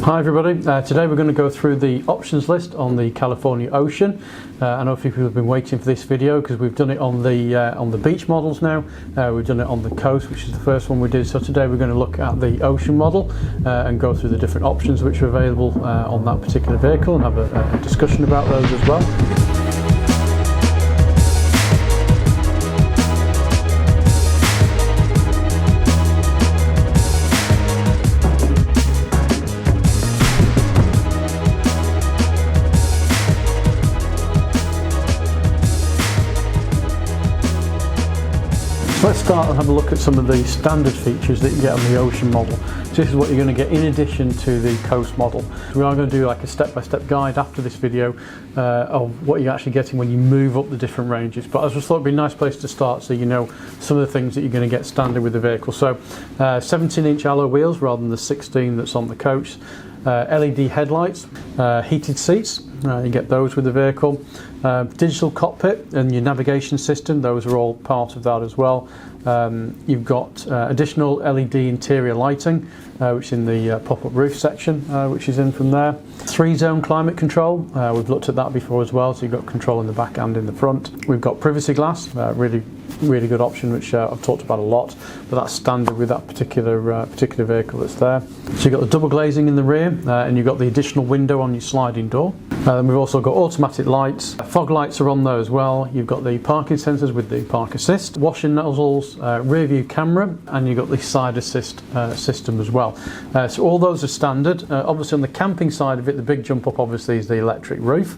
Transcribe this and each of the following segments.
Hi everybody, today we're going to go through the options list on the California Ocean. I know a few people have been waiting for this video because we've done it on the beach models now. We've done it on the coast, which is the first one we did. So today we're going to look at the Ocean model and go through the different options which are available on that particular vehicle and have a discussion about those as well. So let's start and have a look at some of the standard features that you get on the Ocean model. So this is what you're going to get in addition to the Coast model. We are going to do like a step-by-step guide after this video of what you're actually getting when you move up the different ranges. But I just thought it would be a nice place to start so you know some of the things that you're going to get standard with the vehicle. So 17-inch alloy wheels rather than the 16 that's on the coach. LED headlights, heated seats, you get those with the vehicle. Digital cockpit and your navigation system, those are all part of that as well. You've got additional LED interior lighting, which is in the pop-up roof section, which is in from there. 3-zone climate control, we've looked at that before as well, so you've got control in the back and in the front. We've got privacy glass, really good option, which I've talked about a lot, but that's standard with that particular vehicle that's there. So you've got the double glazing in the rear, and you've got the additional window on your sliding door. We've also got automatic lights, fog lights are on there as well. You've got the parking sensors with the park assist, washing nozzles, rear view camera, and you've got the side assist system as well. So all those are standard. Obviously on the camping side of it, the big jump up obviously is the electric roof,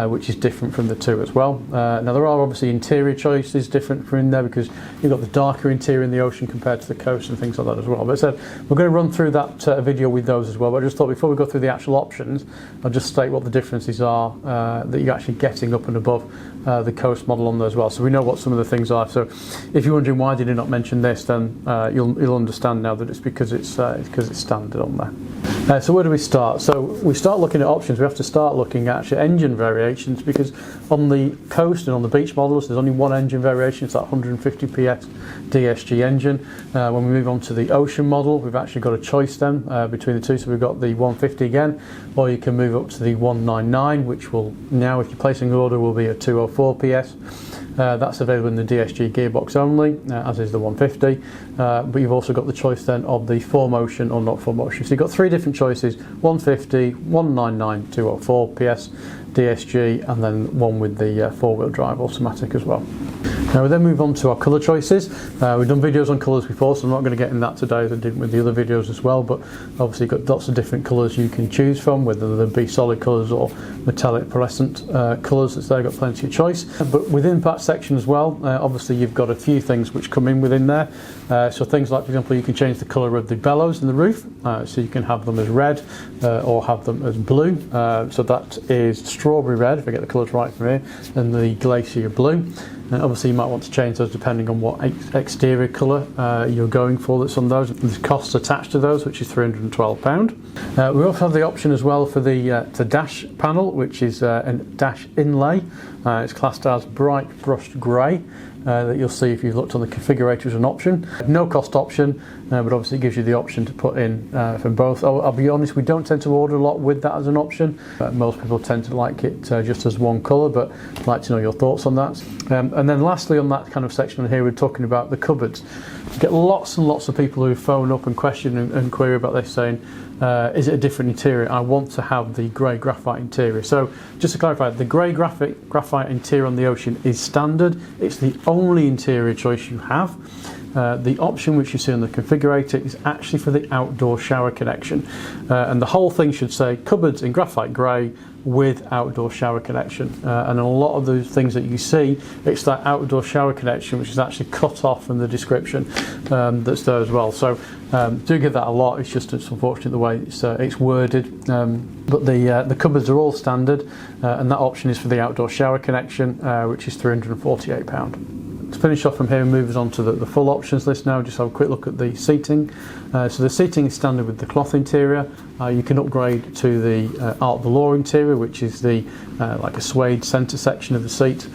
which is different from the two as well. Now there are obviously interior choices different from in there because you've got the darker interior in the Ocean compared to the coast and things like that as well. But we're going to run through that video with those as well. But I just thought before we go through the actual options, I'll just state what the differences are that you're actually getting up and above the Coast model on there as well, so we know what some of the things are. So if you're wondering why did I not mention this, then you'll understand now that it's because it's standard on there. So where do we start? So we start looking at options. We have to start looking at actually engine variations, because on the Coast and on the beach models there's only one engine variation. It's that 150 PS DSG engine. When we move on to the Ocean model, we've actually got a choice then between the two. So we've got the 150 again, or you can move up to the 199, which will now, if you're placing an order, will be a 204 PS. That's available in the DSG gearbox only, as is the 150, but you've also got the choice then of the 4Motion or not 4Motion. So you've got three different choices: 150, 199, 204 PS DSG, and then one with the four-wheel drive automatic as well. Now we then move on to our colour choices. We've done videos on colours before, so I'm not going to get in that today as I did with the other videos as well, but obviously you've got lots of different colours you can choose from, whether they be solid colours or metallic pearlescent colours. They've got plenty of choice. But within that section as well, obviously you've got a few things which come in within there. So things like, for example, you can change the colour of the bellows in the roof, so you can have them as red or have them as blue. So that is strawberry red, if I get the colours right from here, and the glacier blue. And obviously you might want to change those depending on what exterior colour you're going for that's on those. There's costs attached to those, which is £312. We also have the option as well for the dash panel, which is a dash inlay. It's classed as bright brushed grey, that you'll see if you've looked on the configurator as an option. No cost option, but obviously it gives you the option to put in from both. I'll be honest, we don't tend to order a lot with that as an option. Most people tend to like it just as one colour, but I'd like to know your thoughts on that. And then lastly on that kind of section here, we're talking about the cupboards. You get lots and lots of people who phone up and question and query about this, saying, is it a different interior? I want to have the grey graphite interior. So just to clarify, the grey graphite interior on the Ocean is standard. It's the only interior choice you have. The option which you see on the configurator is actually for the outdoor shower connection, and the whole thing should say cupboards in graphite grey with outdoor shower connection, and a lot of those things that you see, it's that outdoor shower connection which is actually cut off from the description that's there as well. So do get that a lot. It's just unfortunate the way it's worded, but the cupboards are all standard, and that option is for the outdoor shower connection, which is £348. To finish off from here and move us on to the full options list now, just have a quick look at the seating. So the seating is standard with the cloth interior. You can upgrade to the art velour interior, which is the like a suede centre section of the seat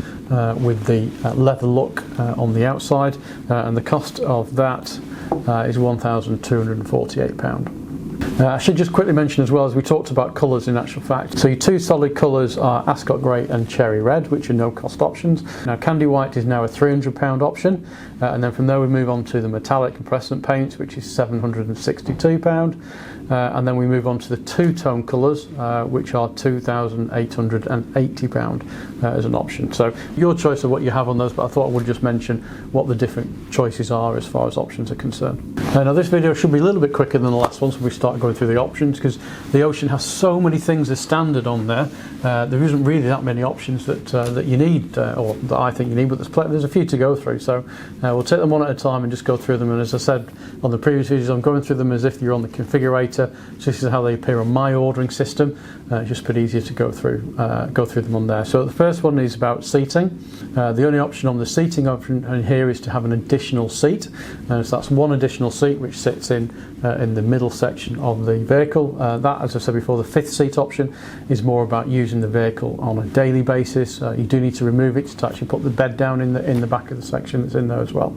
with the leather look on the outside, and the cost of that is £1,248. I should just quickly mention as well, as we talked about colours in actual fact, so your two solid colours are Ascot Grey and Cherry Red, which are no cost options. Now Candy White is now a £300 option, and then from there we move on to the metallic and fluorescent paints, which is £762, and then we move on to the two-tone colours, which are £2,880 as an option. So your choice of what you have on those, but I thought I would just mention what the different choices are as far as options are concerned. Now this video should be a little bit quicker than the last one, so we start going through the options, because the Ocean has so many things as standard on there. There isn't really that many options that you need, or that I think you need, but there's a few to go through. So we'll take them one at a time and just go through them. And as I said on the previous videos, I'm going through them as if you're on the configurator. So this is how they appear on my ordering system. It's just a bit easier to go through them on there. So the first one is about seating. The only option on the seating option in here is to have an additional seat. So that's one additional seat which sits in the middle section of the vehicle. That, as I said before, the fifth seat option is more about using the vehicle on a daily basis. You do need to remove it to actually put the bed down in the back of the section that's in there as well.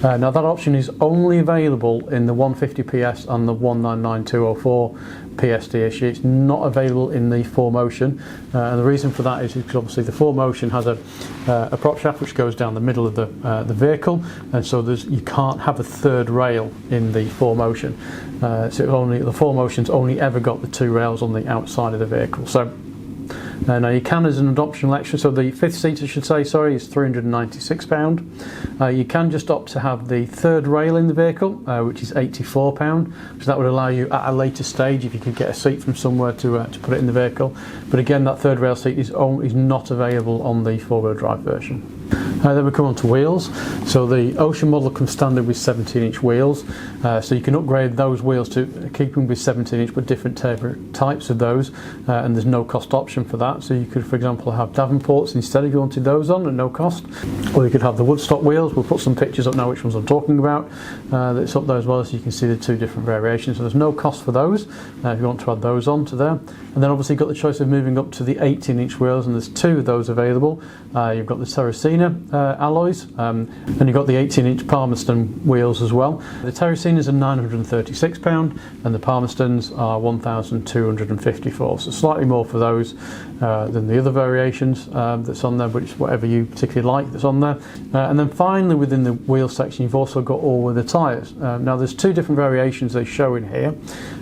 Now that option is only available in the 150 PS and the 199204 PSDSU. It's not available in the 4Motion, and the reason for that is because obviously the 4Motion has a prop shaft which goes down the middle of the vehicle, and so you can't have a third rail in the 4Motion. So the 4Motion's only ever got the two rails on the outside of the vehicle. So now you can, as an optional extra, so the fifth seat I should say, sorry, is £396. You can just opt to have the third rail in the vehicle, which is £84. So that would allow you at a later stage, if you could get a seat from somewhere, to put it in the vehicle. But again, that third rail seat is not available on the four-wheel drive version. Then we come on to wheels. So the Ocean model comes standard with 17-inch wheels, so you can upgrade those wheels to keep them with 17-inch, but different types of those, and there's no cost option for that. So you could, for example, have Davenports instead if you wanted those on at no cost, or you could have the Woodstock wheels. We'll put some pictures up now which ones I'm talking about. That's up there as well, so you can see the two different variations. So there's no cost for those if you want to add those on to there. And then obviously you've got the choice of moving up to the 18-inch wheels, and there's two of those available. You've got the Terracina alloys, and you've got the 18-inch Palmerston wheels as well. The Terracinas are £936 and the Palmerstons are £1,254, so slightly more for those than the other variations that's on there, but it's whatever you particularly like that's on there. And then finally, within the wheel section, you've also got all-weather tyres. Now there's two different variations they show in here,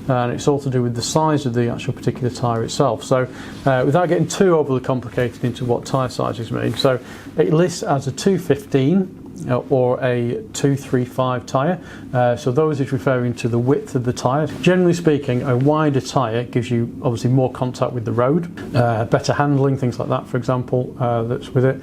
and it's all to do with the size of the actual particular tyre itself. So without getting too overly complicated into what tyre sizes mean, so it lists as a 215 or a 235 tyre. So those is referring to the width of the tyre. Generally speaking, a wider tyre gives you obviously more contact with the road, better handling, things like that, for example, that's with it.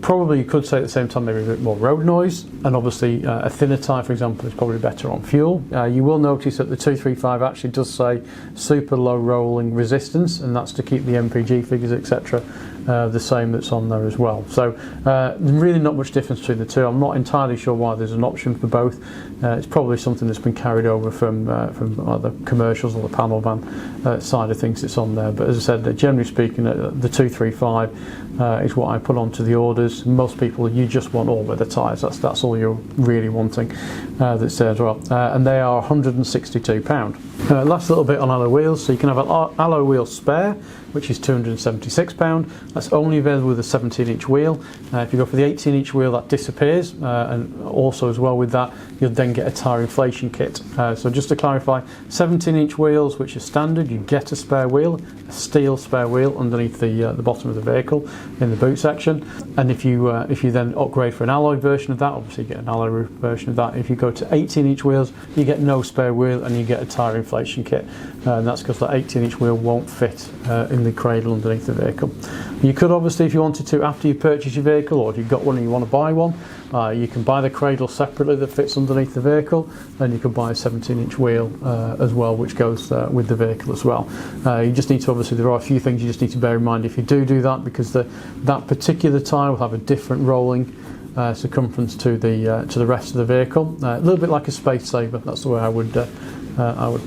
Probably you could say at the same time maybe a bit more road noise, and obviously a thinner tyre, for example, is probably better on fuel. You will notice that the 235 actually does say super low rolling resistance, and that's to keep the MPG figures, etc., the same that's on there as well. So really not much difference between the two. I'm not entirely sure why there's an option for both. It's probably something that's been carried over from the commercials or the panel van side of things that's on there. But as I said, generally speaking, the 235 is what I put onto the orders. Most people, you just want all-weather tyres. That's all you're really wanting that's there as well. And they are £162. Last little bit on alloy wheels. So you can have an alloy wheel spare, which is £276. That's only available with a 17-inch wheel. If you go for the 18-inch wheel, that disappears, and also as well with that, you'll then get a tyre inflation kit. So just to clarify, 17-inch wheels, which are standard, you get a spare wheel, a steel spare wheel underneath the bottom of the vehicle in the boot section. And if you then upgrade for an alloy version of that, obviously you get an alloy version of that. If you go to 18-inch wheels, you get no spare wheel and you get a tyre inflation kit, and that's because that 18-inch wheel won't fit in the cradle underneath the vehicle. You could obviously, if you wanted to, after you purchase your vehicle, or if you've got one and you want to buy one, you can buy the cradle separately that fits underneath the vehicle, and you can buy a 17-inch wheel as well, which goes with the vehicle as well. You just need to, obviously there are a few things you just need to bear in mind if you do that, because that particular tyre will have a different rolling circumference to the rest of the vehicle. A little bit like a space saver, that's the way I would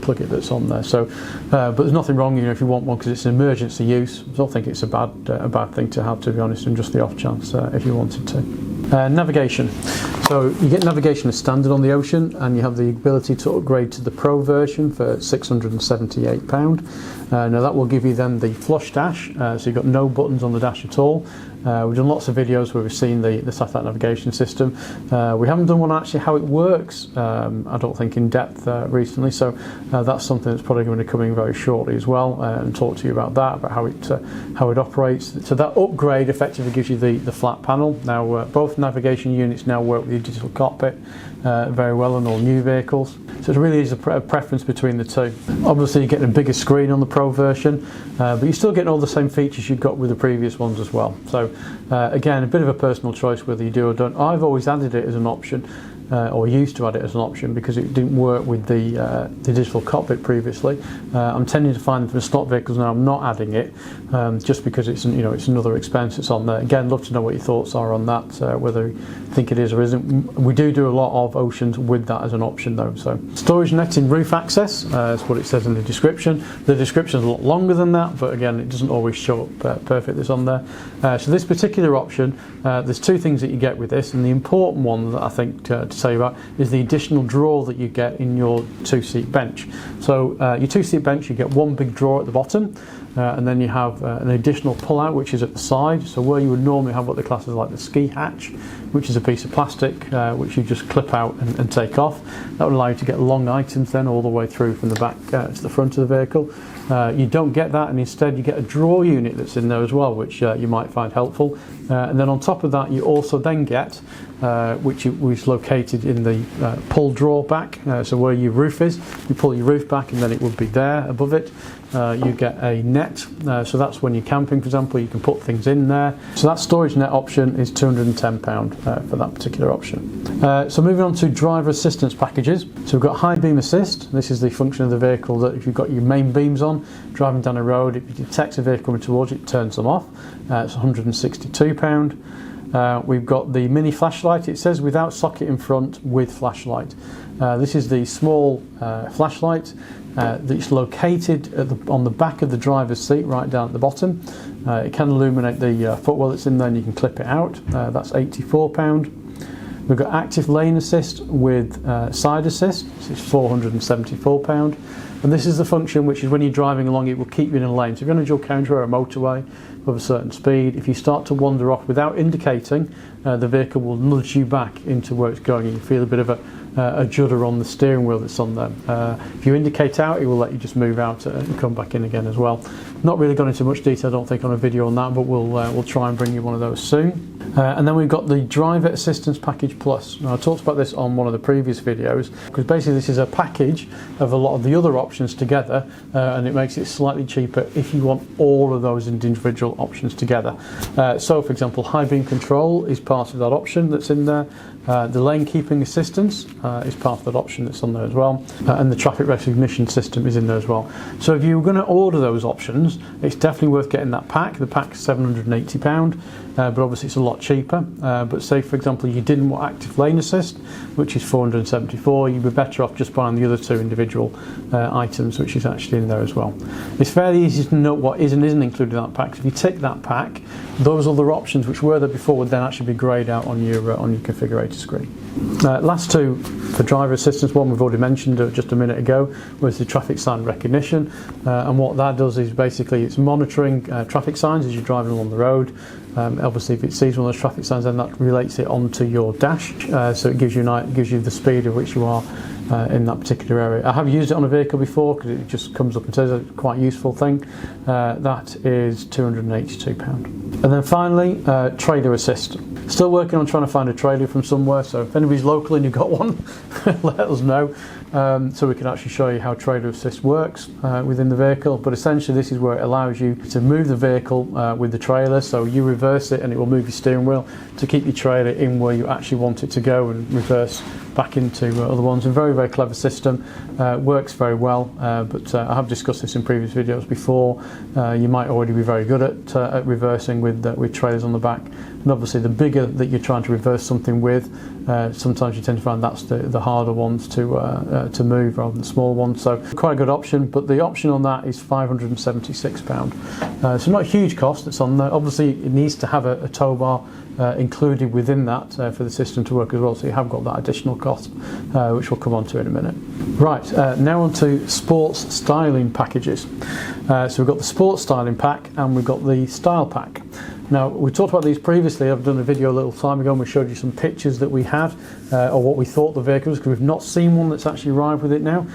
plug it that's on there. So, but there's nothing wrong, if you want one, because it's an emergency use. I don't think it's a bad thing to have, to be honest, and just the off chance if you wanted to. Navigation. So you get navigation as standard on the Ocean, and you have the ability to upgrade to the Pro version for £678. Now that will give you then the flush dash, so you've got no buttons on the dash at all. We've done lots of videos where we've seen the satellite navigation system. We haven't done one actually how it works, I don't think in depth recently, so that's something that's probably going to be coming very shortly as well, and talk to you about that, about how it operates. So that upgrade effectively gives you the flat panel. Now both navigation units now work with the digital cockpit very well on all new vehicles, so it really is a preference between the two. Obviously you're getting a bigger screen on the Pro version, but you're still getting all the same features you've got with the previous ones as well. So again, a bit of a personal choice whether you do or don't. I've always added it as an option, or used to add it as an option, because it didn't work with the digital cockpit previously. I'm tending to find that for stock vehicles now I'm not adding it, just because it's it's another expense that's on there. Again, love to know what your thoughts are on that, whether you think it is or isn't. We do a lot of Oceans with that as an option though. So storage netting roof access, is what it says in the description. The description is a lot longer than that, but again it doesn't always show up perfect that's on there. So this particular option, there's two things that you get with this, and the important one that I think to tell you about is the additional drawer that you get in your two-seat bench. So your two-seat bench, you get one big drawer at the bottom, and then you have an additional pull-out which is at the side. So where you would normally have what the class is like the ski hatch, which is a piece of plastic which you just clip out and take off. That would allow you to get long items then all the way through from the back to the front of the vehicle. You don't get that, and instead you get a drawer unit that's in there as well, which you might find helpful. And then on top of that you also then get, which is located in the pull drawer back, so where your roof is, you pull your roof back and then it would be there above it. You get a net, so that's when you're camping, for example, you can put things in there. So that storage net option is £210 for that particular option. So moving on to driver assistance packages. So we've got high beam assist. This is the function of the vehicle that if you've got your main beams on, driving down a road, if it detects a vehicle coming towards it, it turns them off. It's £162. We've got the mini flashlight, it says without socket in front with flashlight. This is the small flashlight that's located on the back of the driver's seat, right down at the bottom. It can illuminate the footwell that's in there, and you can clip it out. That's £84. We've got active lane assist with side assist. This is £474. And this is the function which is when you're driving along, it will keep you in a lane. So if you're on a dual counter or a motorway of a certain speed, if you start to wander off without indicating, the vehicle will nudge you back into where it's going, and you feel a bit of a judder on the steering wheel that's on there. If you indicate out, it will let you just move out and come back in again as well. Not really gone into much detail, I don't think, on a video on that, but we'll try and bring you one of those soon. And then we've got the Driver Assistance Package Plus. Now I talked about this on one of the previous videos, because basically this is a package of a lot of the other options together, and it makes it slightly cheaper if you want all of those individual options together. So for example, high beam control is part of that option that's in there. The lane keeping assistance is part of that option that's on there as well, and the traffic recognition system is in there as well. So if you're going to order those options, it's definitely worth getting that pack. The pack's £780, but obviously it's a lot cheaper. But say for example you didn't want active lane assist, which is £474, you'd be better off just buying the other two individual items, which is actually in there as well. It's fairly easy to know what is and isn't included in that pack. So if you tick that pack, those other options which were there before would then actually be greyed out on your configurator screen. Last two for driver assistance, one we've already mentioned just a minute ago, was the traffic sign recognition, and what that does is basically it's monitoring traffic signs as you're driving along the road. Obviously if it sees one of those traffic signs, then that relates it onto your dash, so it gives you the speed at which you are in that particular area. I have used it on a vehicle before because it just comes up and says a quite useful thing. That is £282. And then finally, trailer assist. Still working on trying to find a trailer from somewhere, so if anybody's local and you've got one, let us know, so we can actually show you how trailer assist works within the vehicle. But essentially this is where it allows you to move the vehicle with the trailer, so you reverse it and it will move your steering wheel to keep your trailer in where you actually want it to go, and reverse back into other ones. A very, very clever system, works very well, but I have discussed this in previous videos before. You might already be very good at reversing with trailers on the back, and obviously the bigger that you're trying to reverse something with, sometimes you tend to find that's the harder ones to move rather than the small ones. So quite a good option, but the option on that is £576. So not a huge cost that's on there. Obviously it needs to have a tow bar included within that for the system to work as well, so you have got that additional cost, which we'll come on to in a minute. Right, now on to sports styling packages. So we've got the sports styling pack and we've got the style pack. Now, we talked about these previously. I've done a video a little time ago and we showed you some pictures that we had or what we thought the vehicle was, because we've not seen one that's actually arrived with it now.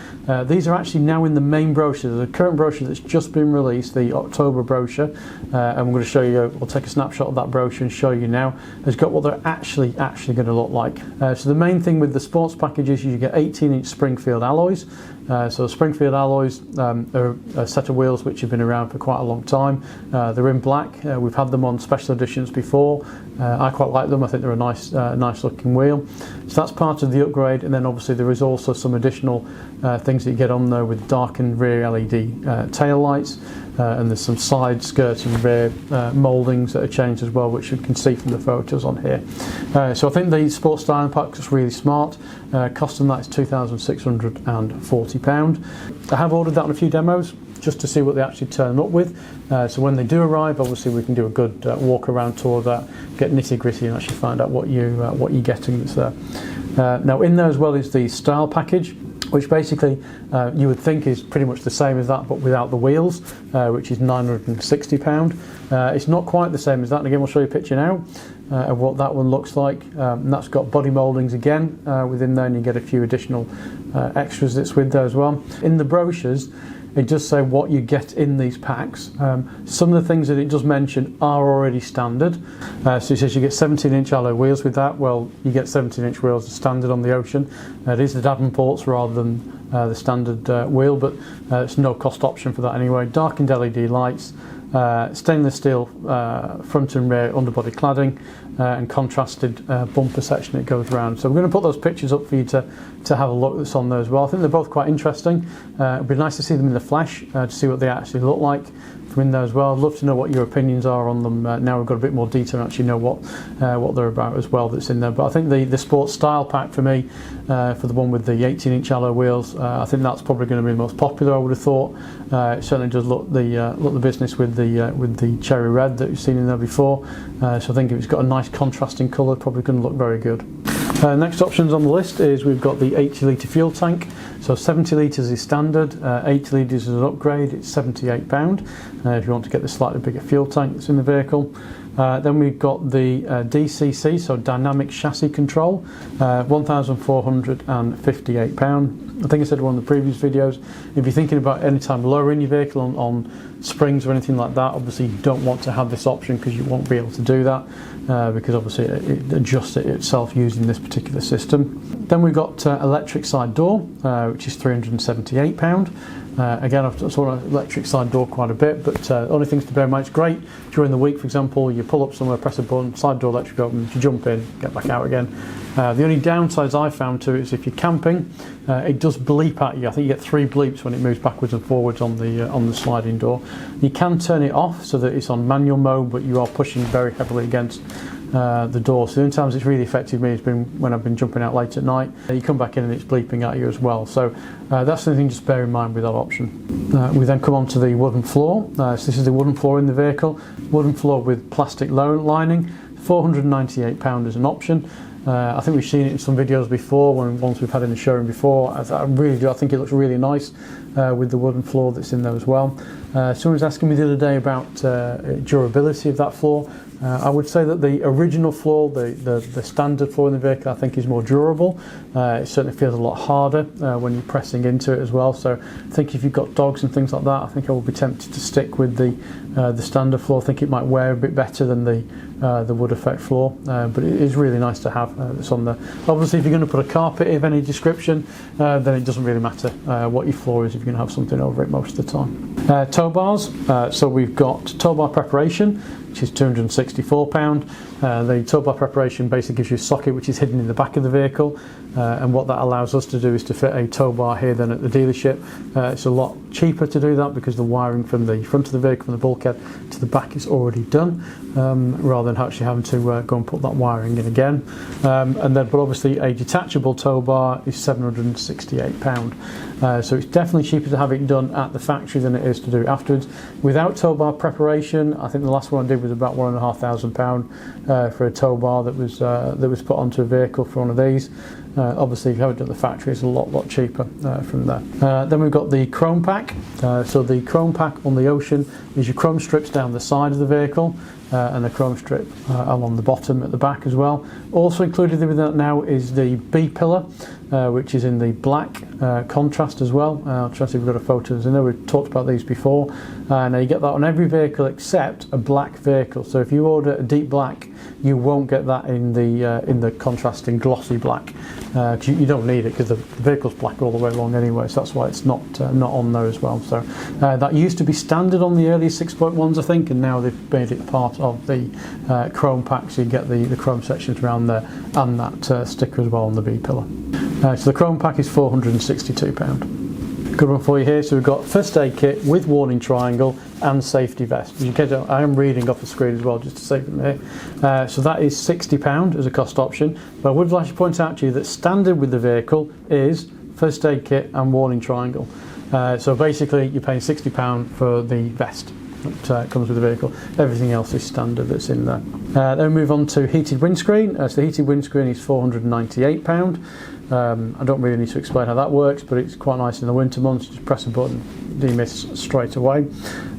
These are actually now in the main brochure. The current brochure that's just been released, the October brochure, and I'm going to show you, we'll take a snapshot of that brochure and show you now, has got what they're actually going to look like. So the main thing with the sports packages is you get 18-inch Springfield alloys. So Springfield alloys are a set of wheels which have been around for quite a long time. They're in black. We've had them on special editions before. I quite like them. I think they're a nice looking wheel. So that's part of the upgrade, and then obviously there is also some additional things that you get on there with darkened rear LED tail lights, and there's some side skirts and rear mouldings that are changed as well, which you can see from the photos on here. So I think the sports styling pack is really smart. Cost on that is £2,640. I have ordered that on a few demos just to see what they actually turn up with. So when they do arrive, obviously we can do a good walk around tour of that, get nitty gritty and actually find out what you're getting that's there. Now in there as well is the style package, which basically you would think is pretty much the same as that but without the wheels, which is £960. It's not quite the same as that, and again we'll show you a picture now of what that one looks like. And that's got body mouldings again within there, and you get a few additional extras that's with there as well. In the brochures it does say what you get in these packs. Some of the things that it does mention are already standard. So it says you get 17-inch alloy wheels with that. Well, you get 17-inch wheels standard on the Ocean. It is the Davenports rather than the standard wheel, but it's no cost option for that anyway. Darkened LED lights, stainless steel front and rear underbody cladding, and contrasted bumper section that goes around. So we're going to put those pictures up for you to have a look that's on there as well. I think they're both quite interesting. It'd be nice to see them in the flesh, to see what they actually look like from in there as well. I'd love to know what your opinions are on them now we've got a bit more detail and actually know what they're about as well that's in there. But I think the sports style pack for me, for the one with the 18-inch alloy wheels, I think that's probably going to be the most popular, I would have thought. It certainly does look the business with the cherry red that you've seen in there before. So I think if it's got a nice contrasting colour, probably going to look very good. Next options on the list is we've got the 80 litre fuel tank. So 70 litres is standard, 80 litres is an upgrade, it's £78 if you want to get the slightly bigger fuel tank that's in the vehicle. Then we've got the DCC, so dynamic chassis control, £1,458. I think I said in one of the previous videos, if you're thinking about any time lowering your vehicle on springs or anything like that, obviously you don't want to have this option because you won't be able to do that, because obviously it adjusts it itself using this particular system. Then we've got electric side door, which is £378. Again, I've saw an electric side door quite a bit, but only things to bear in mind, it's great during the week. For example, you pull up somewhere, press a button, side door electric opens, you jump in, get back out again. The only downsides I found to it is if you're camping, it does bleep at you. I think you get 3 bleeps when it moves backwards and forwards on the sliding door. You can turn it off so that it's on manual mode, but you are pushing very heavily against the door. So the only times it's really affected me has been when I've been jumping out late at night. You come back in and it's bleeping at you as well. So that's something just bear in mind with that option. We then come on to the wooden floor. So this is the wooden floor in the vehicle. Wooden floor with plastic lining, £498 as an option. I think we've seen it in some videos before, ones we've had in the showroom before. I really do. I think it looks really nice with the wooden floor that's in there as well. Someone was asking me the other day about durability of that floor. I would say that the original floor, the standard floor in the vehicle, I think is more durable. It certainly feels a lot harder when you're pressing into it as well. So I think if you've got dogs and things like that, I think I would be tempted to stick with the standard floor. I think it might wear a bit better than the wood effect floor, but it is really nice to have this on there. Obviously, if you're going to put a carpet of any description, then it doesn't really matter what your floor is if you're going to have something over it most of the time. Tow bars, so we've got tow bar preparation, which is £264. The tow bar preparation basically gives you a socket which is hidden in the back of the vehicle, and what that allows us to do is to fit a tow bar here than at the dealership. It's a lot cheaper to do that because the wiring from the front of the vehicle, from the bulkhead to the back, is already done, rather than actually having to go and put that wiring in again. But obviously a detachable tow bar is £768. So it's definitely cheaper to have it done at the factory than it is to do it afterwards. Without tow bar preparation, I think the last one I did was about £1,500. for a tow bar that was put onto a vehicle for one of these. Obviously, if you have it at the factory, it's a lot cheaper from there. Then we've got the chrome pack. So the chrome pack on the Ocean is your chrome strips down the side of the vehicle and a chrome strip along the bottom at the back as well. Also included with that now is the B pillar, which is in the black contrast as well. I'll try to see if we've got a photo. I know we've talked about these before. Now you get that on every vehicle except a black vehicle. So if you order a deep black, you won't get that in the contrasting glossy black, because you don't need it because the vehicle's black all the way along anyway. So that's why it's not on there as well. So that used to be standard on the early 6.1s, I think, and now they've made it part of the chrome pack. So you get the chrome sections around there and that sticker as well on the B pillar. So the chrome pack is £462. Good one for you here. So we've got first aid kit with warning triangle and safety vest. As you can tell, I am reading off the screen as well just to save them here. So that is £60 as a cost option. But I would like to point out to you that standard with the vehicle is first aid kit and warning triangle. So basically you're paying £60 for the vest that comes with the vehicle. Everything else is standard that's in there. Then we move on to heated windscreen. So the heated windscreen is £498. I don't really need to explain how that works, but it's quite nice in the winter months. Just press a button, demist straight away.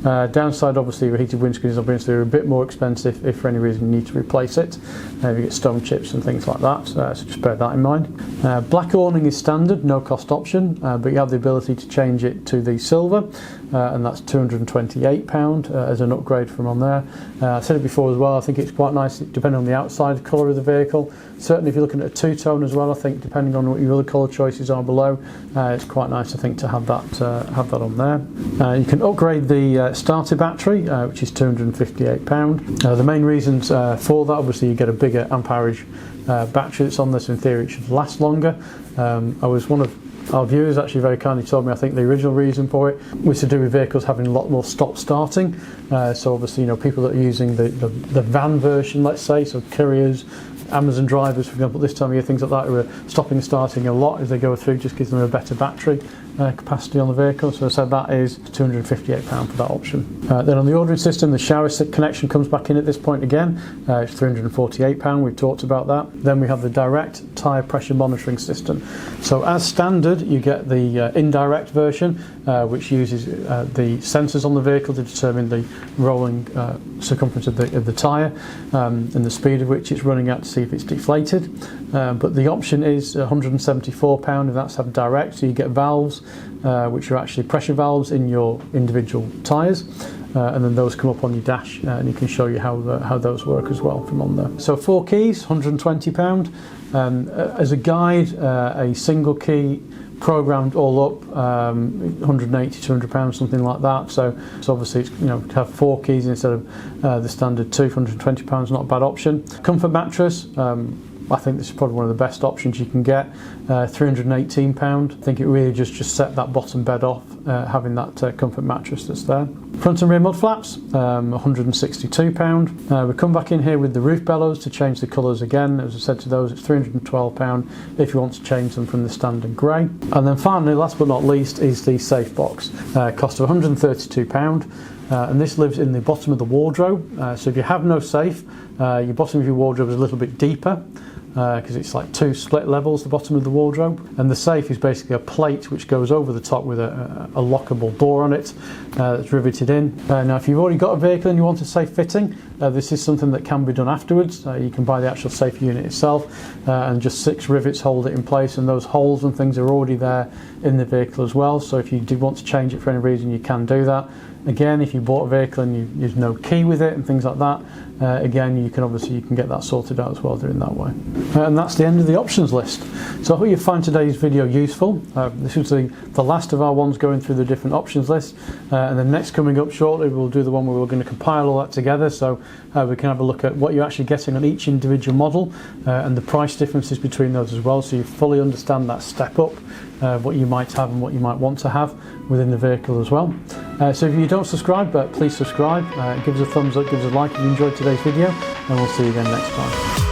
Downside, obviously, with heated windscreens is obviously they're a bit more expensive if for any reason you need to replace it. You get stone chips and things like that, so just bear that in mind. Black awning is standard, no cost option, but you have the ability to change it to the silver, and that's £228 as an upgrade from on there. I said it before as well, I think it's quite nice depending on the outside colour of the vehicle. Certainly if you're looking at a two-tone as well, I think depending on what your other colour choices are below, it's quite nice I think to have that on there. You can upgrade the starter battery, which is £258. The main reasons for that, obviously you get a bigger amperage battery that's on this. In theory it should last longer. One of our viewers actually very kindly told me I think the original reason for it was to do with vehicles having a lot more stop starting. So obviously people that are using the van version, let's say, so couriers, Amazon drivers, for example, this time of year, things like that, who are stopping and starting a lot as they go through, just gives them a better battery capacity on the vehicle. So I said that is £258 for that option. Then on the ordering system, the shower connection comes back in at this point again. It's £348, we've talked about that. Then we have the direct tyre pressure monitoring system. So as standard, you get the indirect version, which uses the sensors on the vehicle to determine the rolling circumference of the tyre and the speed of which it's running at to see if it's deflated. But the option is £174, and that's have direct, so you get valves which are actually pressure valves in your individual tyres, and then those come up on your dash, and you can show you how those work as well from on there. So 4 keys, £120. As a guide, a single key programmed all up, £180, £200, something like that. So obviously it's, to have 4 keys instead of the standard 2 for £120, not a bad option. Comfort mattress, I think this is probably one of the best options you can get. £318. I think it really just set that bottom bed off, having that comfort mattress that's there. Front and rear mud flaps, £162. We come back in here with the roof bellows to change the colours again. As I said to those, it's £312 if you want to change them from the standard grey. And then finally, last but not least, is the safe box. Cost of £132. And this lives in the bottom of the wardrobe. So if you have no safe, your bottom of your wardrobe is a little bit deeper, because it's like 2 split levels, the bottom of the wardrobe, and the safe is basically a plate which goes over the top with a lockable door on it that's riveted in. Now if you've already got a vehicle and you want a safe fitting, this is something that can be done afterwards. You can buy the actual safe unit itself, and just 6 rivets hold it in place, and those holes and things are already there in the vehicle as well. So if you do want to change it for any reason, you can do that. Again, if you bought a vehicle and there's no key with it and things like that, again, you can get that sorted out as well doing that way. And that's the end of the options list. So I hope you find today's video useful. This was the last of our ones going through the different options list, and the next coming up shortly we'll do the one where we're going to compile all that together, so we can have a look at what you're actually getting on each individual model, and the price differences between those as well, so you fully understand that step up, what you might have and what you might want to have within the vehicle as well. So if you don't subscribe, please subscribe, give us a thumbs up, give us a like if you enjoyed today's video, and we'll see you again next time.